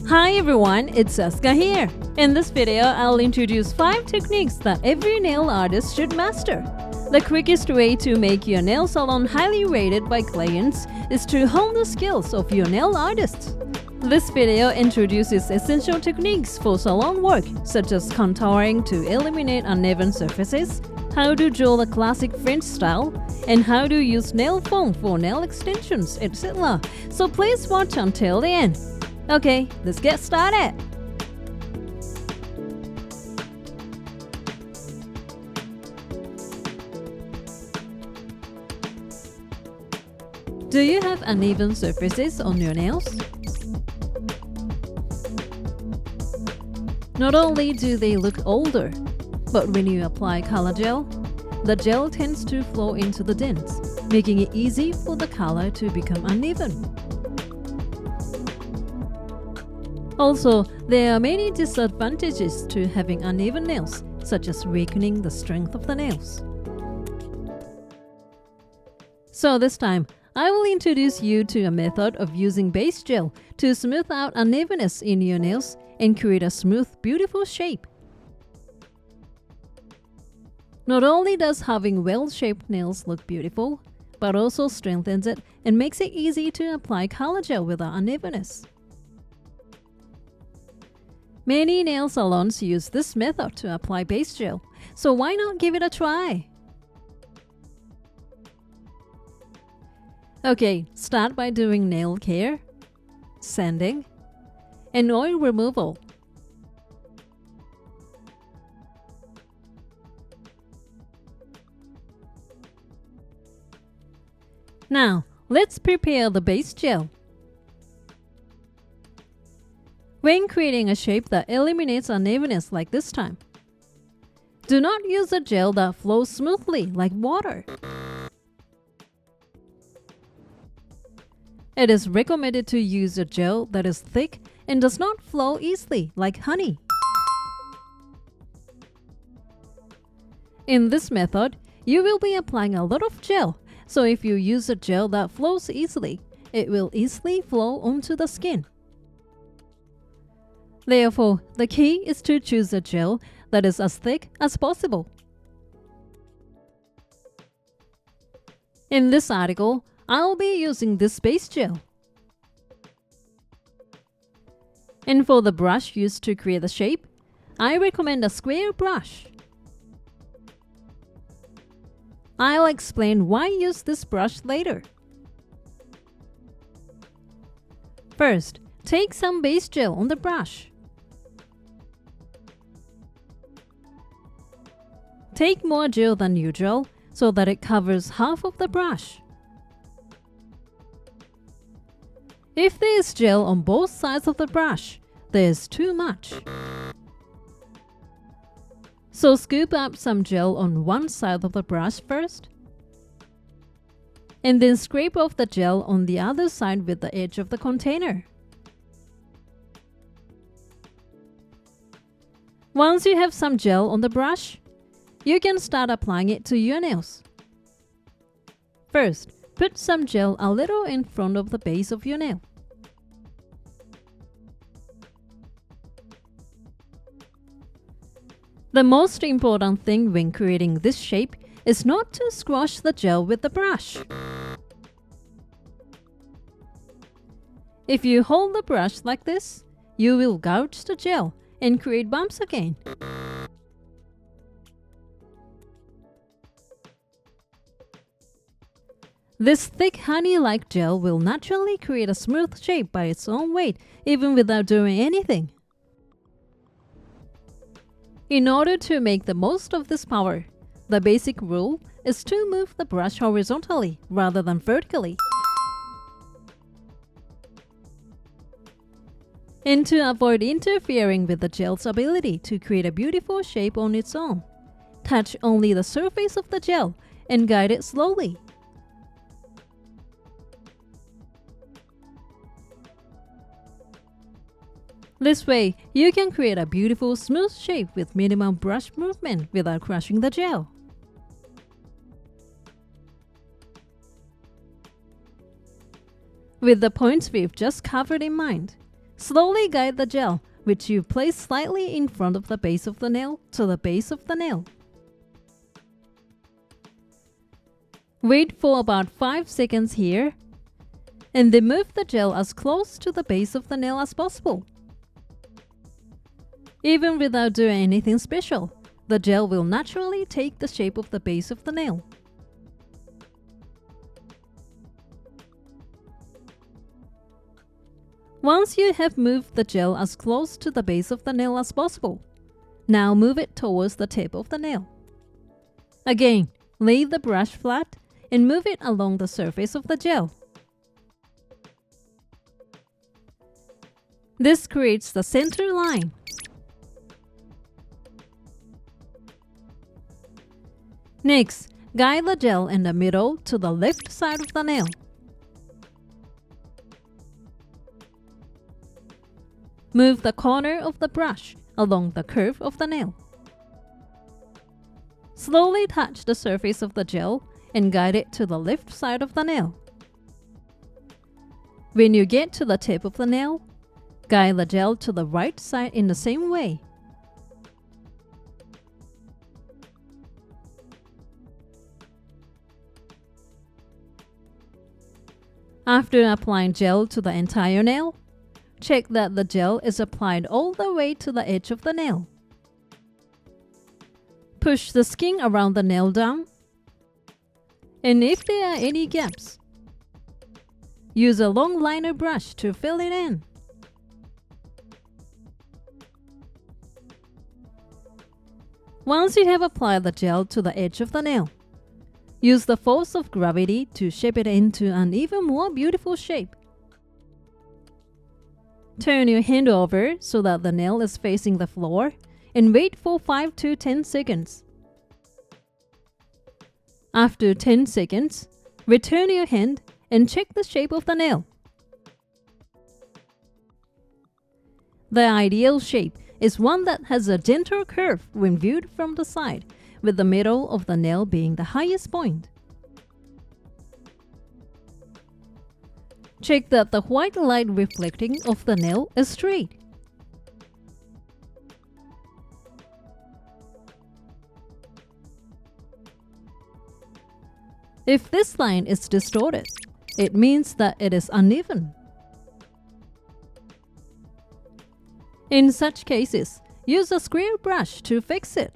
Hi everyone, it's ASKA here. In this video, I'll introduce 5 techniques that every nail artist should master. The quickest way to make your nail salon highly rated by clients is to hone the skills of your nail artists. This video introduces essential techniques for salon work, such as contouring to eliminate uneven surfaces, how to draw the classic French style, and how to use nail foam for nail extensions, etc. So please watch until the end. Okay, let's get started. Do you have uneven surfaces on your nails? Not only do they look older, but when you apply color gel, the gel tends to flow into the dents, making it easy for the color to become uneven. Also, there are many disadvantages to having uneven nails, such as weakening the strength of the nails. So this time, I will introduce you to a method of using base gel to smooth out unevenness in your nails and create a smooth, beautiful shape. Not only does having well-shaped nails look beautiful, but also strengthens it and makes it easy to apply color gel without unevenness. Many nail salons use this method to apply base gel, so why not give it a try? Okay, start by doing nail care, sanding, and oil removal. Now, let's prepare the base gel. When creating a shape that eliminates unevenness like this time, do not use a gel that flows smoothly like water. It is recommended to use a gel that is thick and does not flow easily like honey. In this method, you will be applying a lot of gel, so if you use a gel that flows easily, it will easily flow onto the skin. Therefore, the key is to choose a gel that is as thick as possible. In this article, I'll be using this base gel. And for the brush used to create the shape, I recommend a square brush. I'll explain why use this brush later. First, take some base gel on the brush. Take more gel than usual so that it covers half of the brush. If there is gel on both sides of the brush, there is too much. So scoop up some gel on one side of the brush first, and then scrape off the gel on the other side with the edge of the container. Once you have some gel on the brush, you can start applying it to your nails. First, put some gel a little in front of the base of your nail. The most important thing when creating this shape is not to squash the gel with the brush. If you hold the brush like this, you will gouge the gel and create bumps again. This thick honey-like gel will naturally create a smooth shape by its own weight, even without doing anything. In order to make the most of this power, the basic rule is to move the brush horizontally rather than vertically. And to avoid interfering with the gel's ability to create a beautiful shape on its own, touch only the surface of the gel and guide it slowly. This way, you can create a beautiful smooth shape with minimal brush movement without crushing the gel. With the points we've just covered in mind, Slowly guide the gel, which you place slightly in front of the base of the nail, to the base of the nail. Wait for about 5 seconds here, and then move the gel as close to the base of the nail as possible. Even without doing anything special, the gel will naturally take the shape of the base of the nail. Once you have moved the gel as close to the base of the nail as possible, now move it towards the tip of the nail. Again, lay the brush flat and move it along the surface of the gel. This creates the center line. Next, guide the gel in the middle to the left side of the nail. Move the corner of the brush along the curve of the nail. Slowly touch the surface of the gel and guide it to the left side of the nail. When you get to the tip of the nail, guide the gel to the right side in the same way. After applying gel to the entire nail, check that the gel is applied all the way to the edge of the nail. Push the skin around the nail down, and if there are any gaps, use a long liner brush to fill it in. Once you have applied the gel to the edge of the nail, use the force of gravity to shape it into an even more beautiful shape. Turn your hand over so that the nail is facing the floor and wait for 5 to 10 seconds. After 10 seconds, return your hand and check the shape of the nail. The ideal shape is one that has a gentle curve when viewed from the side, with the middle of the nail being the highest point. Check that the white light reflecting off the nail is straight. If this line is distorted, it means that it is uneven. In such cases, use a square brush to fix it.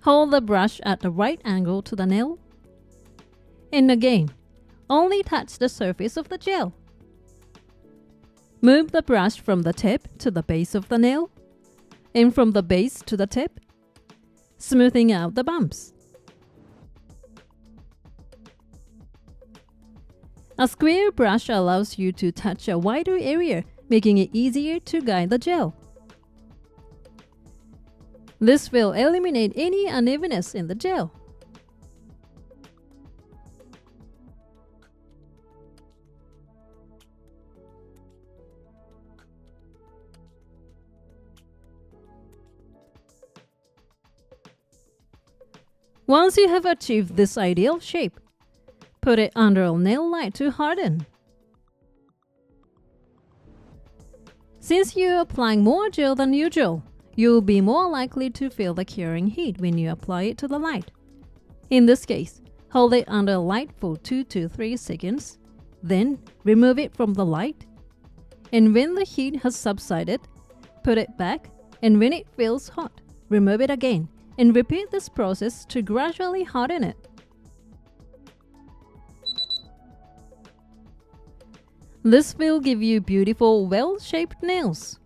Hold the brush at the right angle to the nail, and again, only touch the surface of the gel. Move the brush from the tip to the base of the nail, and from the base to the tip, smoothing out the bumps. A square brush allows you to touch a wider area, making it easier to guide the gel. This will eliminate any unevenness in the gel. Once you have achieved this ideal shape, put it under a nail light to harden. Since you're applying more gel than usual, you'll be more likely to feel the curing heat when you apply it to the light. In this case, hold it under light for 2 to 3 seconds, then remove it from the light, and when the heat has subsided, put it back, and when it feels hot, remove it again, and repeat this process to gradually harden it. This will give you beautiful, well-shaped nails.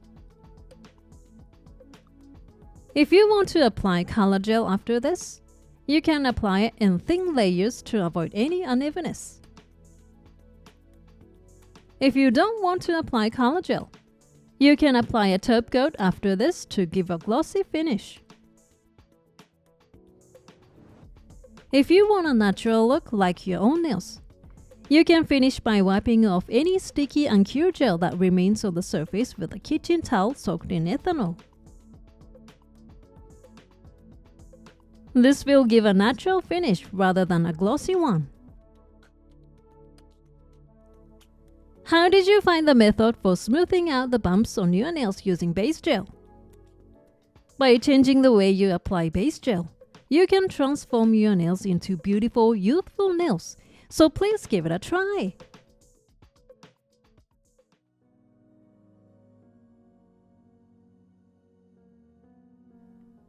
If you want to apply color gel after this, you can apply it in thin layers to avoid any unevenness. If you don't want to apply color gel, you can apply a top coat after this to give a glossy finish. If you want a natural look like your own nails, you can finish by wiping off any sticky uncured gel that remains on the surface with a kitchen towel soaked in ethanol. This will give a natural finish rather than a glossy one. How did you find the method for smoothing out the bumps on your nails using base gel? By changing the way you apply base gel, you can transform your nails into beautiful, youthful nails. So please give it a try.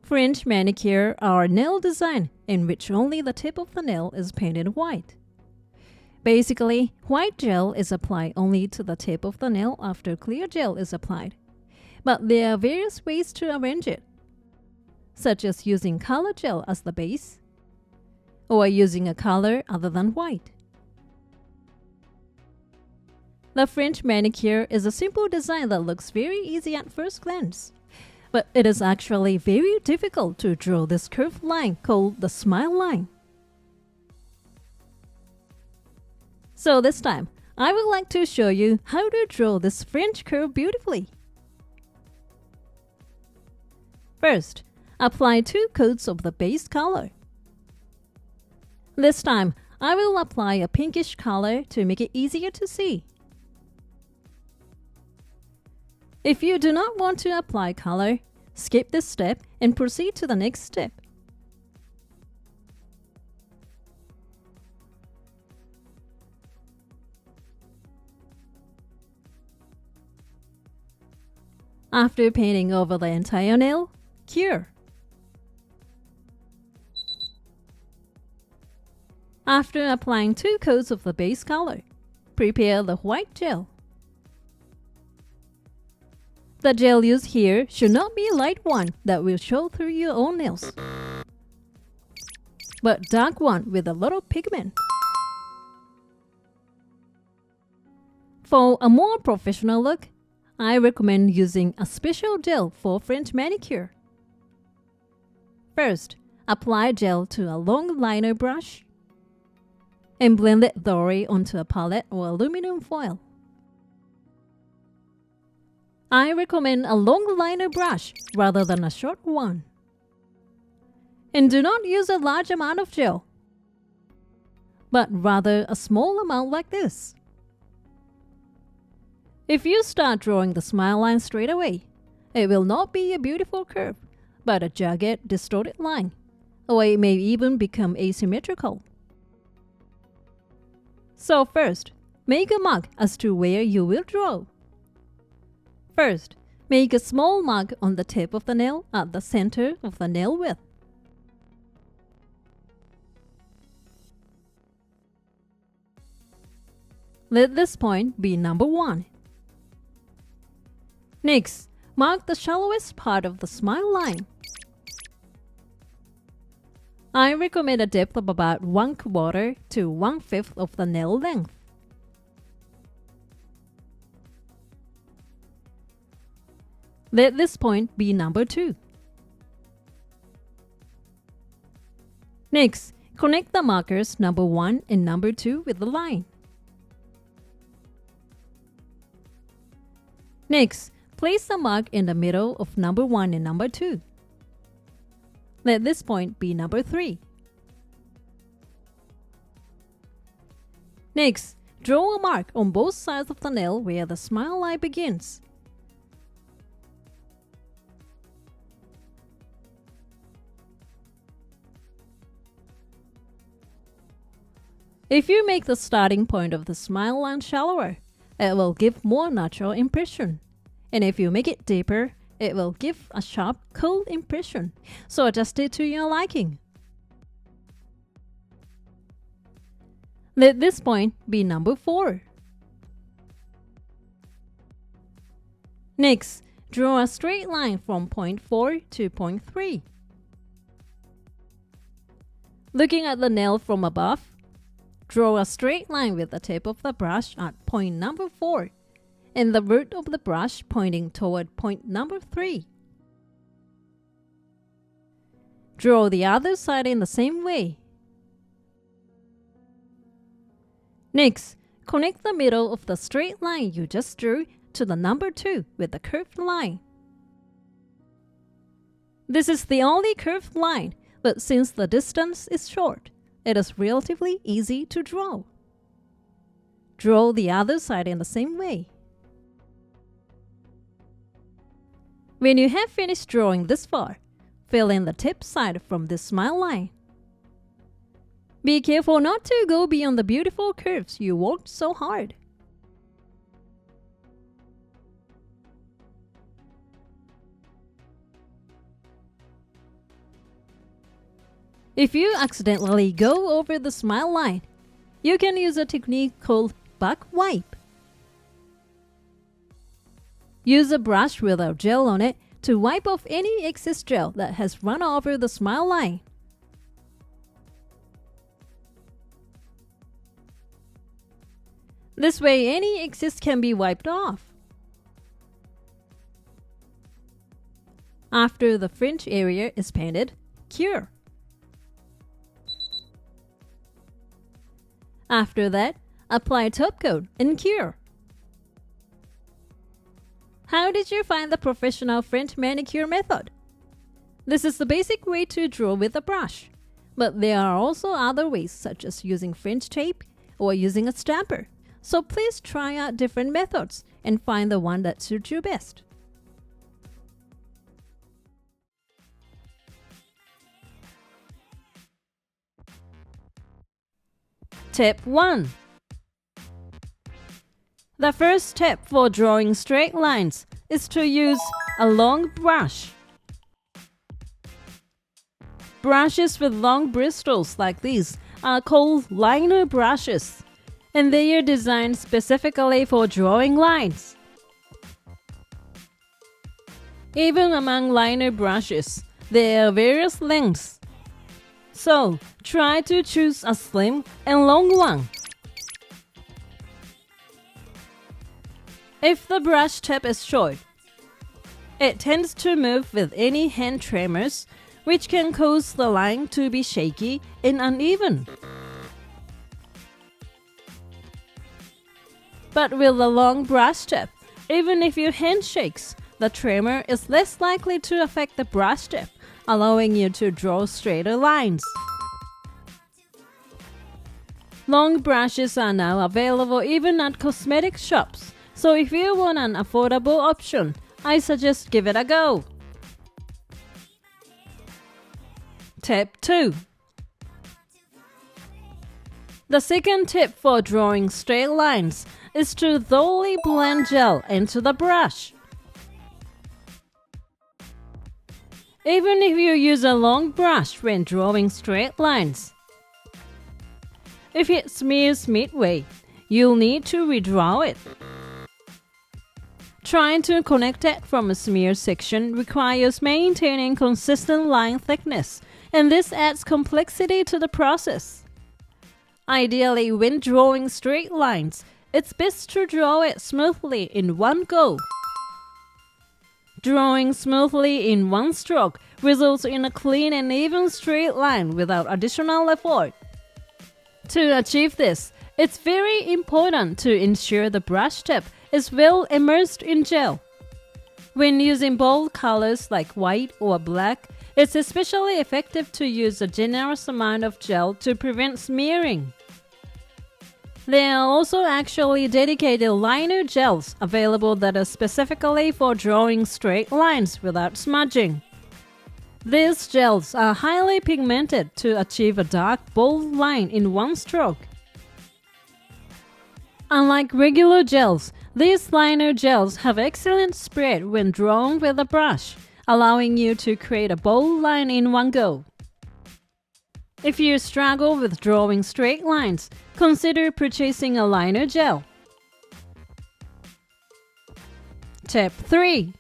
French manicure are a nail design in which only the tip of the nail is painted white. Basically, white gel is applied only to the tip of the nail after clear gel is applied. But there are various ways to arrange it, such as using color gel as the base, or using a color other than white. The French manicure is a simple design that looks very easy at first glance. But it is actually very difficult to draw this curved line called the smile line. So this time, I would like to show you how to draw this French curve beautifully. First, apply 2 coats of the base color. This time, I will apply a pinkish color to make it easier to see. If you do not want to apply color, skip this step and proceed to the next step. After painting over the entire nail, cure. After applying 2 coats of the base color, prepare the white gel. The gel used here should not be a light one that will show through your own nails, but dark one with a little pigment. For a more professional look, I recommend using a special gel for French manicure. First, apply gel to a long liner brush and blend it thoroughly onto a palette or aluminum foil. I recommend a long liner brush rather than a short one. And do not use a large amount of gel, but rather a small amount like this. If you start drawing the smile line straight away, it will not be a beautiful curve, but a jagged, distorted line, or it may even become asymmetrical. So first, make a mark as to where you will draw. First, make a small mark on the tip of the nail at the center of the nail width. Let this point be number 1. Next, mark the shallowest part of the smile line. I recommend a depth of about 1/4 to 1/5 of the nail length. Let this point be number 2. Next, connect the markers number 1 and number 2 with the line. Next, place the mark in the middle of number 1 and number 2. Let this point be number 3. Next, draw a mark on both sides of the nail where the smile line begins. If you make the starting point of the smile line shallower, it will give more natural impression. And if you make it deeper, it will give a sharp, cold impression. So adjust it to your liking. Let this point be number 4. Next, draw a straight line from point 4 to point 3. Looking at the nail from above, draw a straight line with the tip of the brush at point number 4 and the root of the brush pointing toward point number 3. Draw the other side in the same way. Next, connect the middle of the straight line you just drew to the number 2 with the curved line. This is the only curved line, but since the distance is short, it is relatively easy to draw. Draw the other side in the same way. When you have finished drawing this far, fill in the tip side from this smile line. Be careful not to go beyond the beautiful curves you worked so hard. If you accidentally go over the smile line, you can use a technique called back wipe. Use a brush without gel on it to wipe off any excess gel that has run over the smile line. This way, any excess can be wiped off. After the fringe area is painted, cure. After that, apply top coat and cure. How did you find the professional French manicure method? This is the basic way to draw with a brush, but there are also other ways such as using French tape or using a stamper. So please try out different methods and find the one that suits you best. Tip 1. The first step for drawing straight lines is to use a long brush. Brushes with long bristles like these are called liner brushes, and they are designed specifically for drawing lines. Even among liner brushes, there are various lengths. So, try to choose a slim and long one. If the brush tip is short, it tends to move with any hand tremors, which can cause the line to be shaky and uneven. But with a long brush tip, even if your hand shakes, the tremor is less likely to affect the brush tip, allowing you to draw straighter lines. Long brushes are now available even at cosmetic shops, so if you want an affordable option, I suggest give it a go. Tip 2. The second tip for drawing straight lines is to thoroughly blend gel into the brush. Even if you use a long brush when drawing straight lines, if it smears midway, you'll need to redraw it. Trying to connect it from a smear section requires maintaining consistent line thickness, and this adds complexity to the process. Ideally, when drawing straight lines, it's best to draw it smoothly in one go. Drawing smoothly in one stroke results in a clean and even straight line without additional effort. To achieve this, it's very important to ensure the brush tip is well immersed in gel. When using bold colors like white or black, it's especially effective to use a generous amount of gel to prevent smearing. There are also actually dedicated liner gels available that are specifically for drawing straight lines without smudging. These gels are highly pigmented to achieve a dark, bold line in one stroke. Unlike regular gels, these liner gels have excellent spread when drawn with a brush, allowing you to create a bold line in one go. If you struggle with drawing straight lines, consider purchasing a liner gel. Tip 3.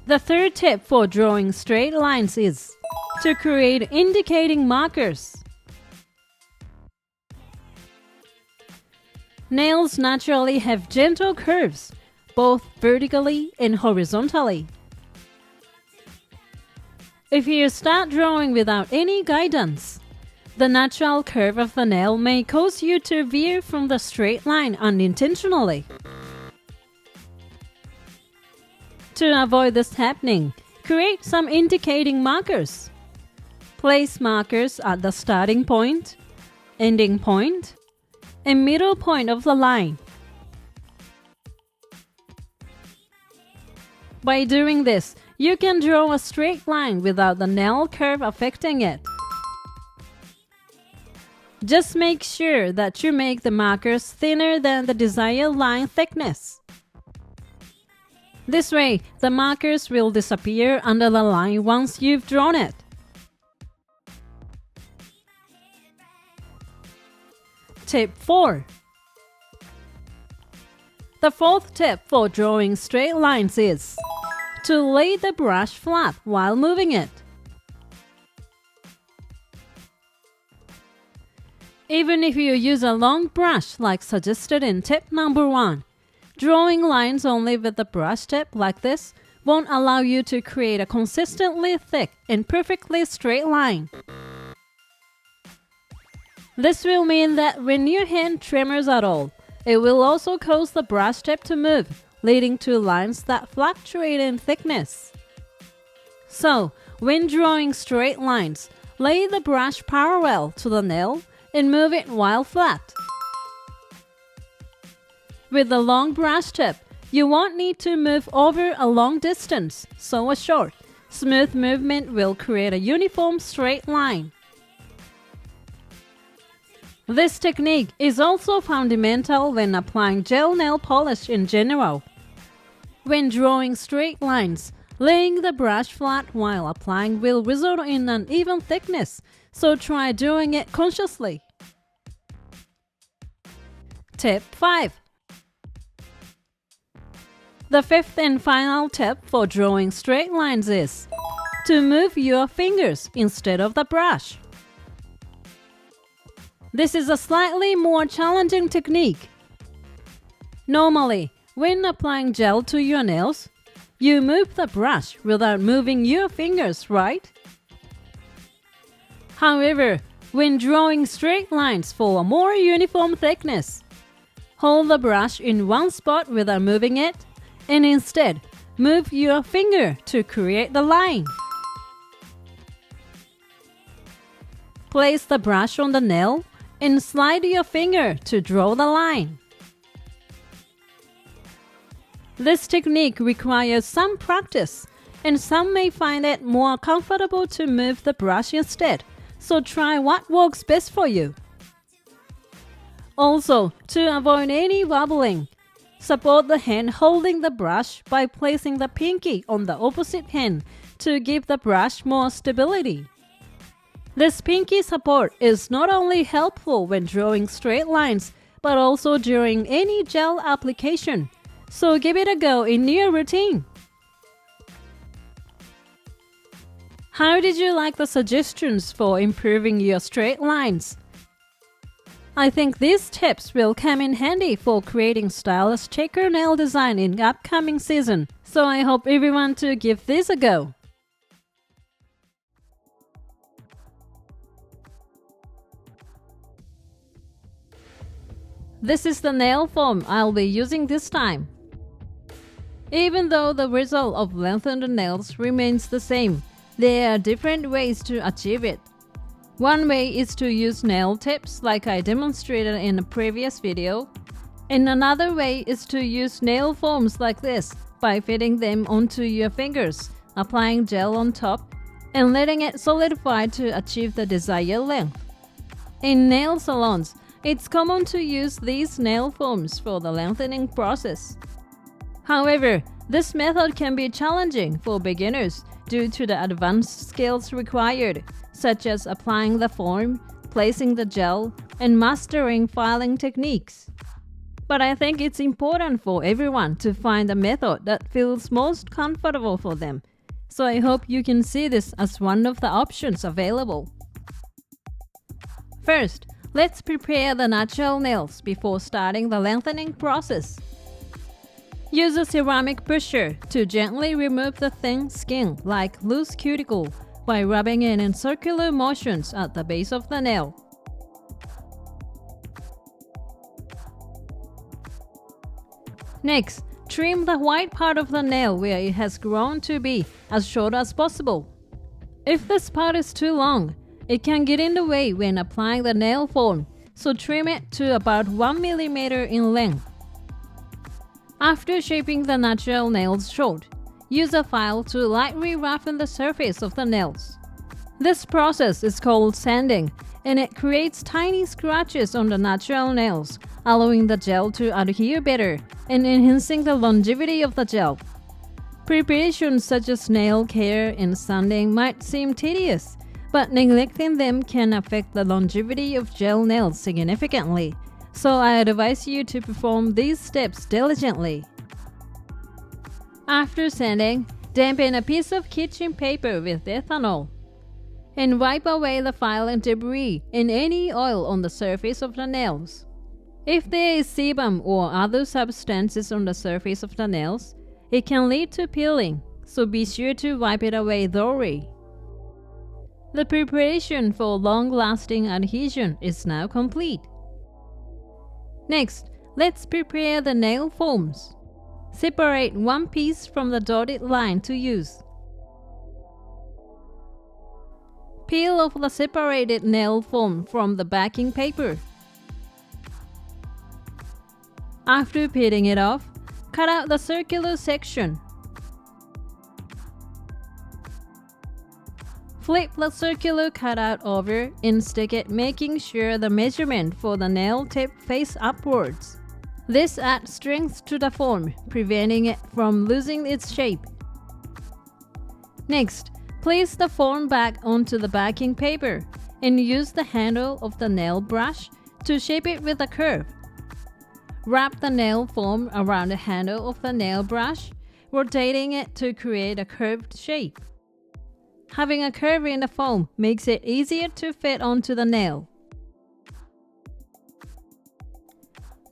The third tip for drawing straight lines is to create indicating markers. Nails naturally have gentle curves, both vertically and horizontally. If you start drawing without any guidance, the natural curve of the nail may cause you to veer from the straight line unintentionally. To avoid this happening, create some indicating markers. Place markers at the starting point, ending point, a middle point of the line. By doing this, you can draw a straight line without the nail curve affecting it. Just make sure that you make the markers thinner than the desired line thickness. This way, the markers will disappear under the line once you've drawn it. Tip 4. The fourth tip for drawing straight lines is to lay the brush flat while moving it. Even if you use a long brush like suggested in tip number 1, drawing lines only with the brush tip like this won't allow you to create a consistently thick and perfectly straight line. This will mean that when your hand tremors at all, it will also cause the brush tip to move, leading to lines that fluctuate in thickness. So, when drawing straight lines, lay the brush parallel to the nail and move it while flat. With the long brush tip, you won't need to move over a long distance, so a short, smooth movement will create a uniform straight line. This technique is also fundamental when applying gel nail polish in general. When drawing straight lines, laying the brush flat while applying will result in an even thickness, so try doing it consciously. Tip 5. The fifth and final tip for drawing straight lines is to move your fingers instead of the brush. This is a slightly more challenging technique. Normally, when applying gel to your nails, you move the brush without moving your fingers, right? However, when drawing straight lines for a more uniform thickness, hold the brush in one spot without moving it, and instead, move your finger to create the line. Place the brush on the nail and slide your finger to draw the line. This technique requires some practice, and some may find it more comfortable to move the brush instead, so try what works best for you. Also, to avoid any wobbling, support the hand holding the brush by placing the pinky on the opposite hand to give the brush more stability. This pinky support is not only helpful when drawing straight lines, but also during any gel application, so give it a go in your routine. How did you like the suggestions for improving your straight lines? I think these tips will come in handy for creating stylish checker nail design in upcoming season, so I hope everyone to give this a go. This is the nail form I'll be using this time. Even though the result of lengthened nails remains the same, there are different ways to achieve it. One way is to use nail tips like I demonstrated in a previous video, and another way is to use nail forms like this by fitting them onto your fingers, applying gel on top, and letting it solidify to achieve the desired length. In nail salons, it's common to use these nail forms for the lengthening process. However, this method can be challenging for beginners due to the advanced skills required, such as applying the form, placing the gel, and mastering filing techniques. But I think it's important for everyone to find a method that feels most comfortable for them, so I hope you can see this as one of the options available. First, let's prepare the natural nails before starting the lengthening process. Use a ceramic pusher to gently remove the thin skin like loose cuticle by rubbing it in circular motions at the base of the nail. Next, trim the white part of the nail where it has grown to be as short as possible. If this part is too long, it can get in the way when applying the nail form, so trim it to about 1 millimeter in length. After shaping the natural nails short, use a file to lightly roughen the surface of the nails. This process is called sanding, and it creates tiny scratches on the natural nails, allowing the gel to adhere better and enhancing the longevity of the gel. Preparations such as nail care and sanding might seem tedious, but neglecting them can affect the longevity of gel nails significantly, so I advise you to perform these steps diligently. After sanding, dampen a piece of kitchen paper with ethanol and wipe away the file and debris and any oil on the surface of the nails. If there is sebum or other substances on the surface of the nails, it can lead to peeling, so be sure to wipe it away thoroughly. The preparation for long-lasting adhesion is now complete. Next, let's prepare the nail foams. Separate one piece from the dotted line to use. Peel off the separated nail foam from the backing paper. After peeling it off, cut out the circular section. Flip the circular cutout over and stick it, making sure the measurement for the nail tip face upwards. This adds strength to the form, preventing it from losing its shape. Next, place the form back onto the backing paper and use the handle of the nail brush to shape it with a curve. Wrap the nail foam around the handle of the nail brush, rotating it to create a curved shape. Having a curve in the foam makes it easier to fit onto the nail.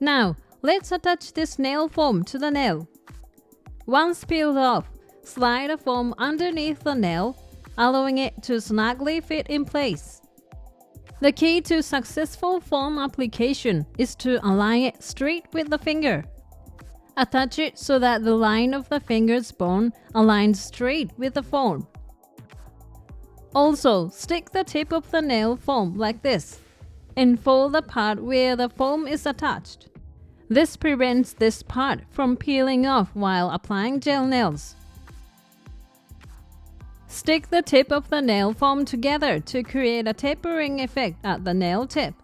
Now, let's attach this nail foam to the nail. Once peeled off, slide the foam underneath the nail, allowing it to snugly fit in place. The key to successful foam application is to align it straight with the finger. Attach it so that the line of the finger's bone aligns straight with the foam. Also, stick the tip of the nail foam like this and fold the part where the foam is attached. This prevents this part from peeling off while applying gel nails. Stick the tip of the nail foam together to create a tapering effect at the nail tip.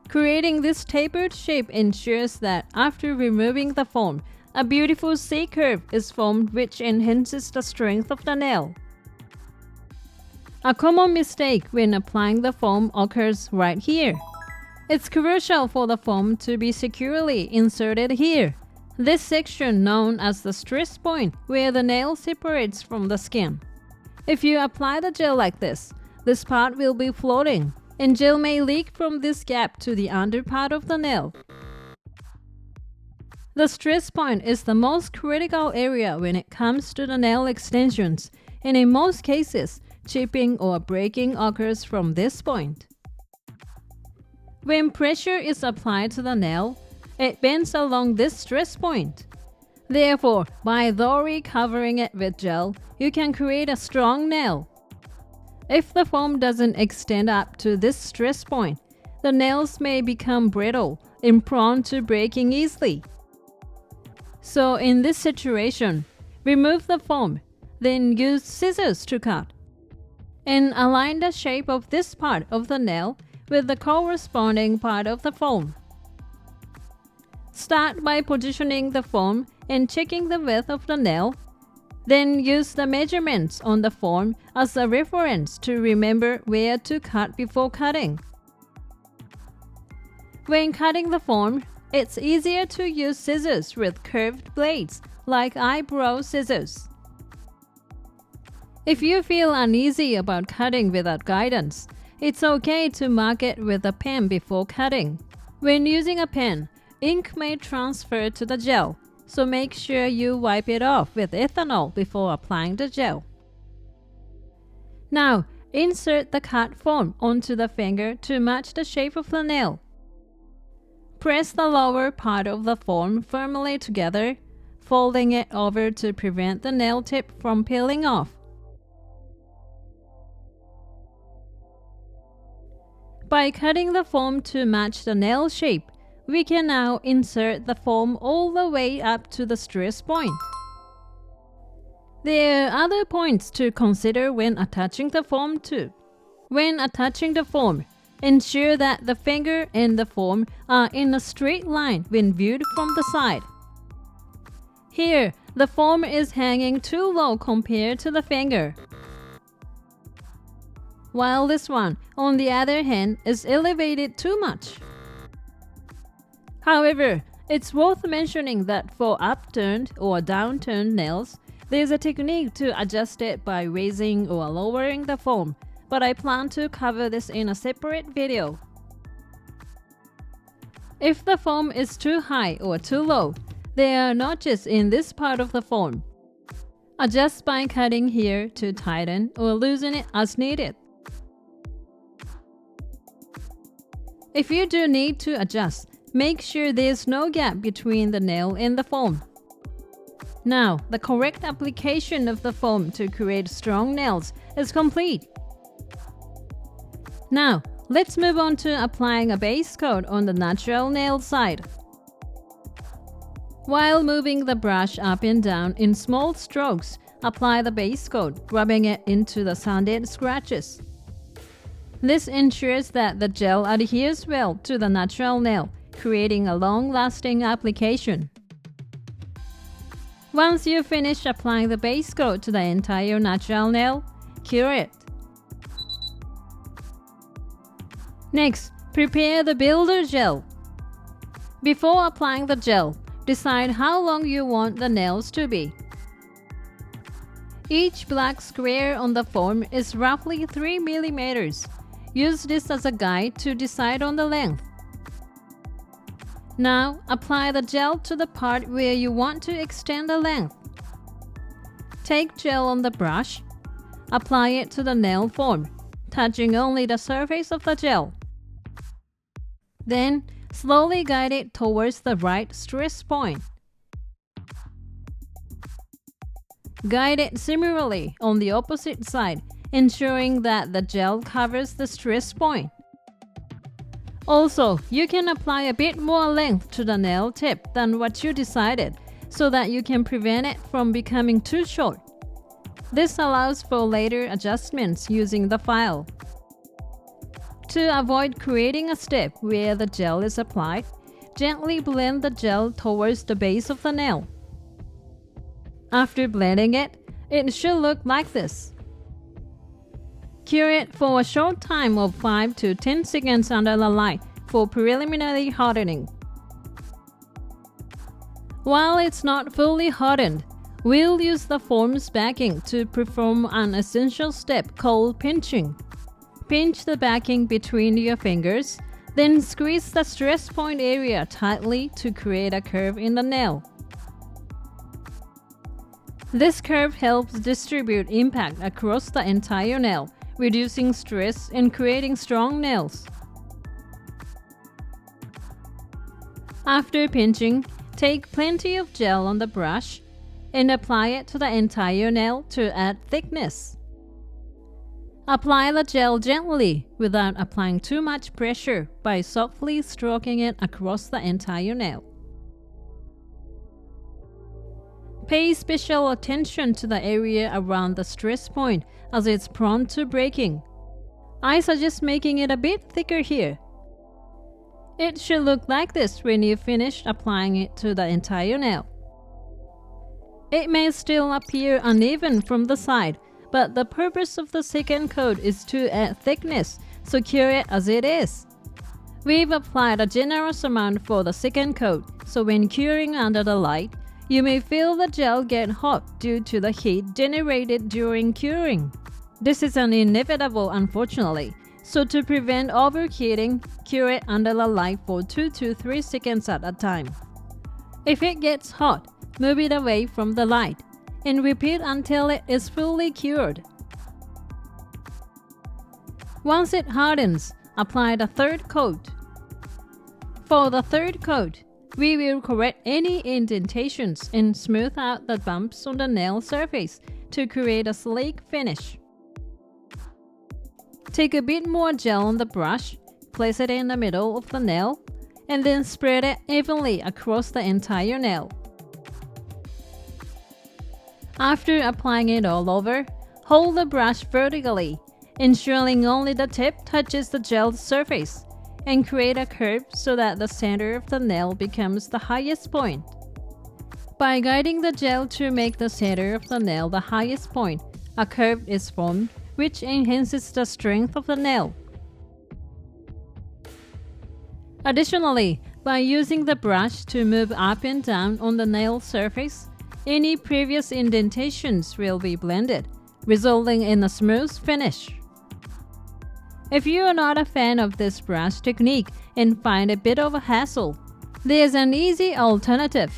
Creating this tapered shape ensures that after removing the foam, a beautiful C-curve is formed which enhances the strength of the nail. A common mistake when applying the foam occurs right here. It's crucial for the foam to be securely inserted here. This section known as the stress point where the nail separates from the skin. If you apply the gel like this part will be floating, and gel may leak from this gap to the under part of the nail. The stress point is the most critical area when it comes to the nail extensions, and in most cases, chipping or breaking occurs from this point. When pressure is applied to the nail, it bends along this stress point. Therefore, by thoroughly covering it with gel, you can create a strong nail. If the foam doesn't extend up to this stress point, the nails may become brittle and prone to breaking easily. So in this situation, remove the foam, then use scissors to cut. And align the shape of this part of the nail with the corresponding part of the foam. Start by positioning the foam and checking the width of the nail. Then use the measurements on the foam as a reference to remember where to cut before cutting. When cutting the foam, it's easier to use scissors with curved blades like eyebrow scissors. If you feel uneasy about cutting without guidance, it's okay to mark it with a pen before cutting. When using a pen, ink may transfer to the gel, so make sure you wipe it off with ethanol before applying the gel. Now, insert the cut foam onto the finger to match the shape of the nail. Press the lower part of the foam firmly together, folding it over to prevent the nail tip from peeling off. By cutting the foam to match the nail shape, we can now insert the foam all the way up to the stress point. There are other points to consider when attaching the foam too. When attaching the foam, ensure that the finger and the foam are in a straight line when viewed from the side. Here, the foam is hanging too low compared to the finger, while this one, on the other hand, is elevated too much. However, it's worth mentioning that for upturned or downturned nails, there's a technique to adjust it by raising or lowering the foam, but I plan to cover this in a separate video. If the foam is too high or too low, there are notches in this part of the foam. Adjust by cutting here to tighten or loosen it as needed. If you do need to adjust, make sure there's no gap between the nail and the foam. Now, the correct application of the foam to create strong nails is complete. Now, let's move on to applying a base coat on the natural nail side. While moving the brush up and down in small strokes, apply the base coat, rubbing it into the sanded scratches. This ensures that the gel adheres well to the natural nail, creating a long-lasting application. Once you finish applying the base coat to the entire natural nail, cure it. Next, prepare the builder gel. Before applying the gel, decide how long you want the nails to be. Each black square on the foam is roughly 3 mm. Use this as a guide to decide on the length. Now, apply the gel to the part where you want to extend the length. Take gel on the brush. Apply it to the nail foam, touching only the surface of the gel. Then, slowly guide it towards the right stress point. Guide it similarly on the opposite side, ensuring that the gel covers the stress point. Also, you can apply a bit more length to the nail tip than what you decided, so that you can prevent it from becoming too short. This allows for later adjustments using the file. To avoid creating a step where the gel is applied, gently blend the gel towards the base of the nail. After blending it, it should look like this. Cure it for a short time of 5 to 10 seconds under the light for preliminary hardening. While it's not fully hardened, we'll use the foam's backing to perform an essential step called pinching. Pinch the backing between your fingers, then squeeze the stress point area tightly to create a curve in the nail. This curve helps distribute impact across the entire nail, reducing stress and creating strong nails. After pinching, take plenty of gel on the brush and apply it to the entire nail to add thickness. Apply the gel gently without applying too much pressure by softly stroking it across the entire nail. Pay special attention to the area around the stress point as it's prone to breaking. I suggest making it a bit thicker here. It should look like this when you finish applying it to the entire nail. It may still appear uneven from the side, but the purpose of the second coat is to add thickness, so cure it as it is. We've applied a generous amount for the second coat, so when curing under the light, you may feel the gel get hot due to the heat generated during curing. This is an inevitable, unfortunately, so to prevent overheating, cure it under the light for 2 to 3 seconds at a time. If it gets hot, move it away from the light and repeat until it is fully cured. Once it hardens, apply the third coat. For the third coat, we will correct any indentations and smooth out the bumps on the nail surface to create a sleek finish. Take a bit more gel on the brush, place it in the middle of the nail and then spread it evenly across the entire nail. After applying it all over, hold the brush vertically, ensuring only the tip touches the gel surface, and create a curve so that the center of the nail becomes the highest point. By guiding the gel to make the center of the nail the highest point, a curve is formed which enhances the strength of the nail. Additionally, by using the brush to move up and down on the nail surface, any previous indentations will be blended, resulting in a smooth finish. If you are not a fan of this brush technique and find it a bit of a hassle, there's an easy alternative.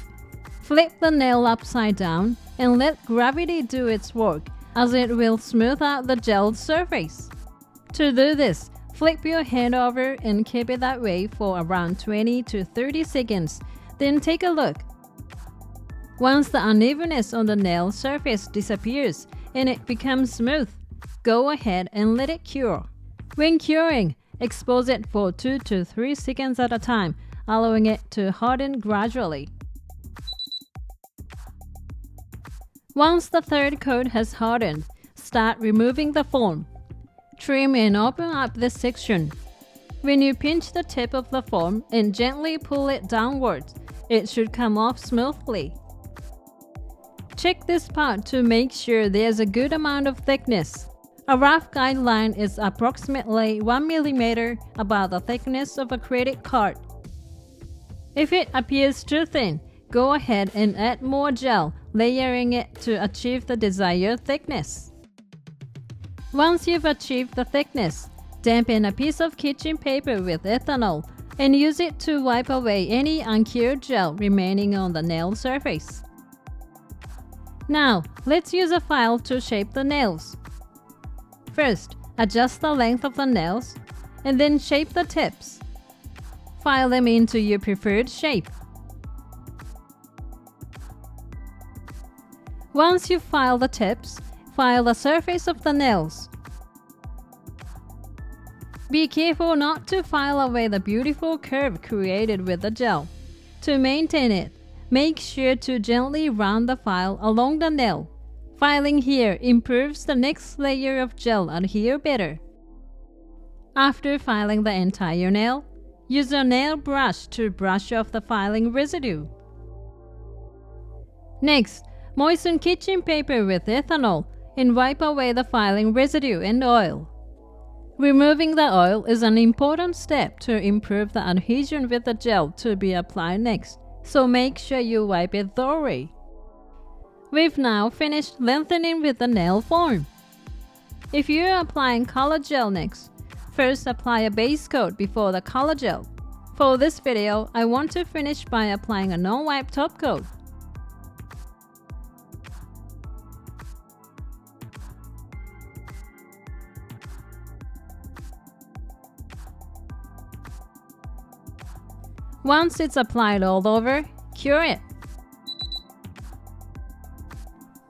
Flip the nail upside down and let gravity do its work, as it will smooth out the gel surface. To do this, flip your hand over and keep it that way for around 20 to 30 seconds, then take a look. Once the unevenness on the nail surface disappears and it becomes smooth, go ahead and let it cure. When curing, expose it for 2 to 3 seconds at a time, allowing it to harden gradually. Once the third coat has hardened, start removing the foam. Trim and open up this section. When you pinch the tip of the foam and gently pull it downwards, it should come off smoothly. Check this part to make sure there's a good amount of thickness. A rough guideline is approximately 1 mm, about the thickness of a credit card. If it appears too thin, go ahead and add more gel, layering it to achieve the desired thickness. Once you've achieved the thickness, dampen a piece of kitchen paper with ethanol and use it to wipe away any uncured gel remaining on the nail surface. Now, let's use a file to shape the nails. First, adjust the length of the nails and then shape the tips. File them into your preferred shape. Once you file the tips, file the surface of the nails. Be careful not to file away the beautiful curve created with the gel. To maintain it, make sure to gently run the file along the nail. Filing here improves the next layer of gel adhere better. After filing the entire nail, use a nail brush to brush off the filing residue. Next, moisten kitchen paper with ethanol and wipe away the filing residue and oil. Removing the oil is an important step to improve the adhesion with the gel to be applied next, so make sure you wipe it thoroughly. We've now finished lengthening with the nail form. If you're applying color gel next, first apply a base coat before the color gel. For this video, I want to finish by applying a non-wipe top coat. Once it's applied all over, cure it.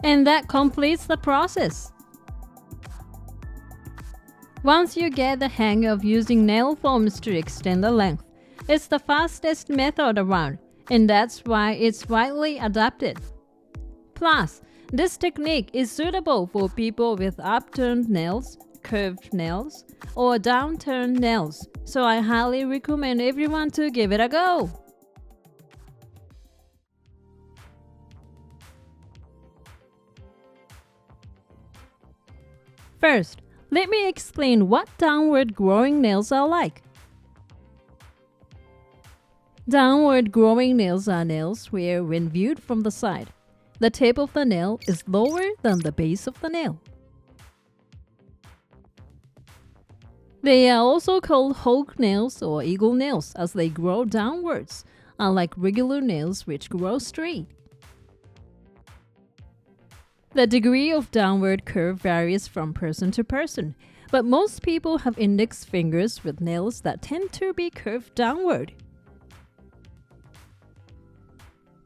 And that completes the process. Once you get the hang of using nail foams to extend the length, it's the fastest method around, and that's why it's widely adopted. Plus, this technique is suitable for people with upturned nails, curved nails, or downturned nails, so I highly recommend everyone to give it a go. First, let me explain what downward growing nails are like. Downward growing nails are nails where, when viewed from the side, the tip of the nail is lower than the base of the nail. They are also called hawk nails or eagle nails as they grow downwards, unlike regular nails which grow straight. The degree of downward curve varies from person to person, but most people have index fingers with nails that tend to be curved downward.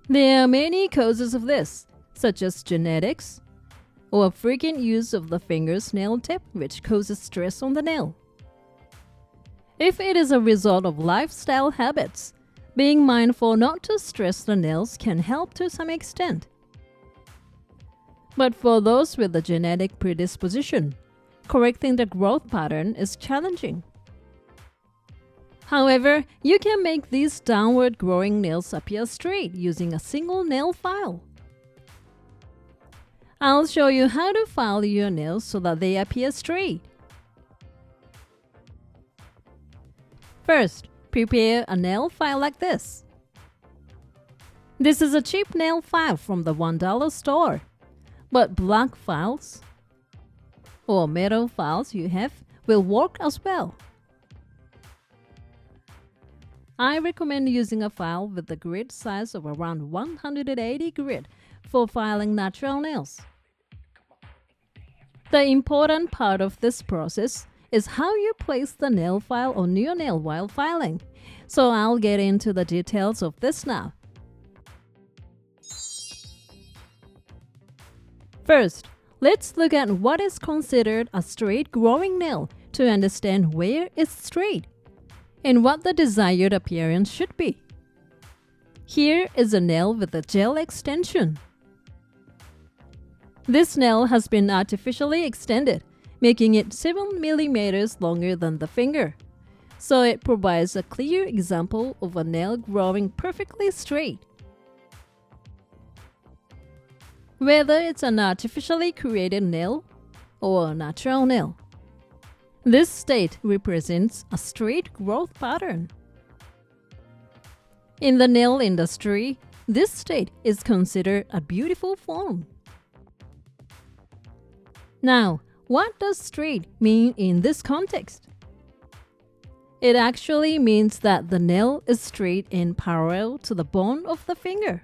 There are many causes of this, such as genetics, or frequent use of the finger's nail tip which causes stress on the nail. If it is a result of lifestyle habits, being mindful not to stress the nails can help to some extent. But for those with a genetic predisposition, correcting the growth pattern is challenging. However, you can make these downward growing nails appear straight using a single nail file. I'll show you how to file your nails so that they appear straight. First, prepare a nail file like this. This is a cheap nail file from the $1 store, but black files or metal files you have will work as well. I recommend using a file with the grid size of around 180 grit for filing natural nails. The important part of this process is how you place the nail file on your nail while filing, so I'll get into the details of this now. First, let's look at what is considered a straight growing nail to understand where it's straight and what the desired appearance should be. Here is a nail with a gel extension. This nail has been artificially extended, making it 7 millimeters longer than the finger, so it provides a clear example of a nail growing perfectly straight. Whether it's an artificially created nail or a natural nail, this state represents a straight growth pattern. In the nail industry, this state is considered a beautiful form. Now, what does straight mean in this context? It actually means that the nail is straight and parallel to the bone of the finger.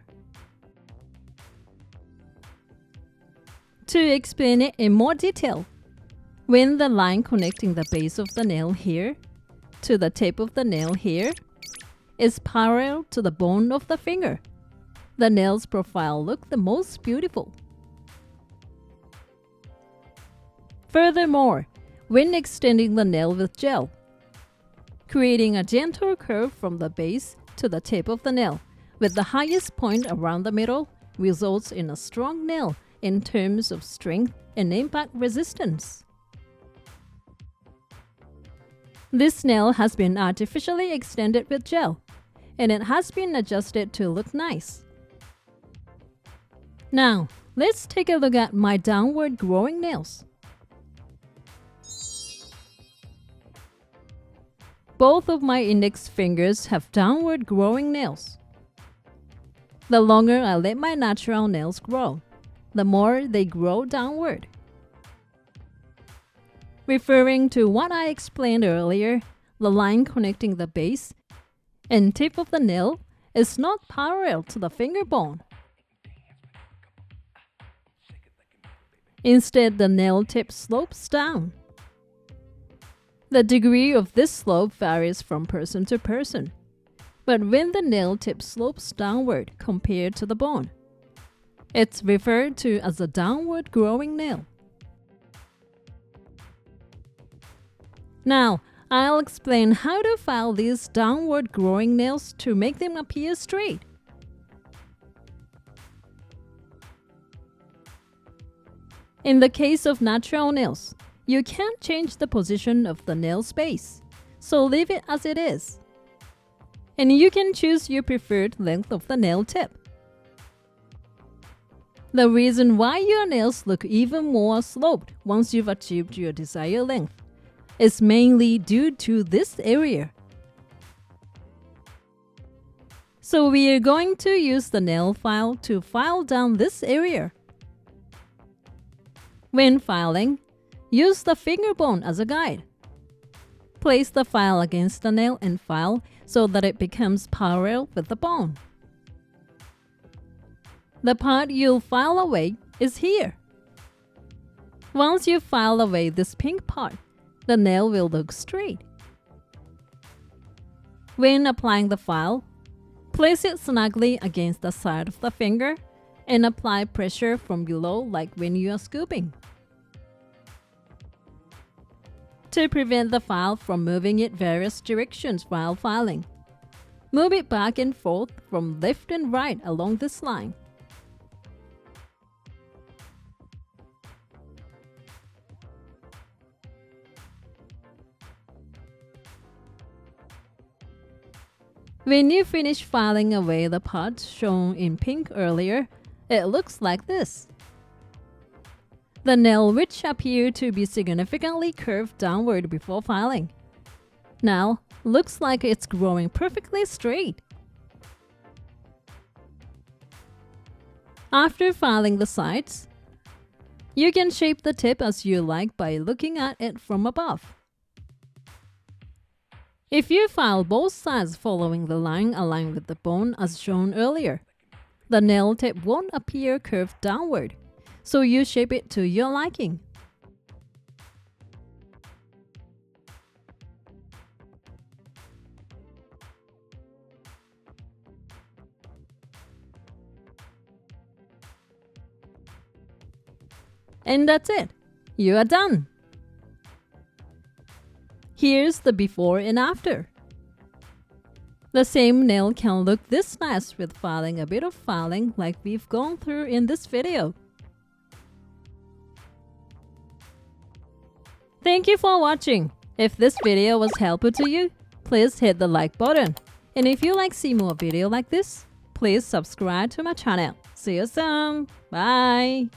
To explain it in more detail, when the line connecting the base of the nail here to the tip of the nail here is parallel to the bone of the finger, the nail's profile looks the most beautiful. Furthermore, when extending the nail with gel, creating a gentle curve from the base to the tip of the nail with the highest point around the middle results in a strong nail in terms of strength and impact resistance. This nail has been artificially extended with gel, and it has been adjusted to look nice. Now, let's take a look at my downward growing nails. Both of my index fingers have downward growing nails. The longer I let my natural nails grow, the more they grow downward. Referring to what I explained earlier, the line connecting the base and tip of the nail is not parallel to the finger bone. Instead, the nail tip slopes down. The degree of this slope varies from person to person, but when the nail tip slopes downward compared to the bone, it's referred to as a downward growing nail. Now, I'll explain how to file these downward growing nails to make them appear straight. In the case of natural nails, you can't change the position of the nail space, so leave it as it is. And you can choose your preferred length of the nail tip. The reason why your nails look even more sloped once you've achieved your desired length is mainly due to this area. So we are going to use the nail file to file down this area. When filing, use the finger bone as a guide. Place the file against the nail and file so that it becomes parallel with the bone. The part you'll file away is here. Once you file away this pink part, the nail will look straight. When applying the file, place it snugly against the side of the finger and apply pressure from below like when you are scooping. To prevent the file from moving in various directions while filing, move it back and forth from left and right along this line. When you finish filing away the parts shown in pink earlier, it looks like this. The nail which appeared to be significantly curved downward before filing, now looks like it's growing perfectly straight. After filing the sides, you can shape the tip as you like by looking at it from above. If you file both sides following the line aligned with the bone as shown earlier, the nail tip won't appear curved downward, so you shape it to your liking. And that's it. You are done. Here's the before and after. The same nail can look this nice with filing a bit of filing like we've gone through in this video. Thank you for watching. If this video was helpful to you, please hit the like button. And if you like to see more videos like this, please subscribe to my channel. See you soon. Bye.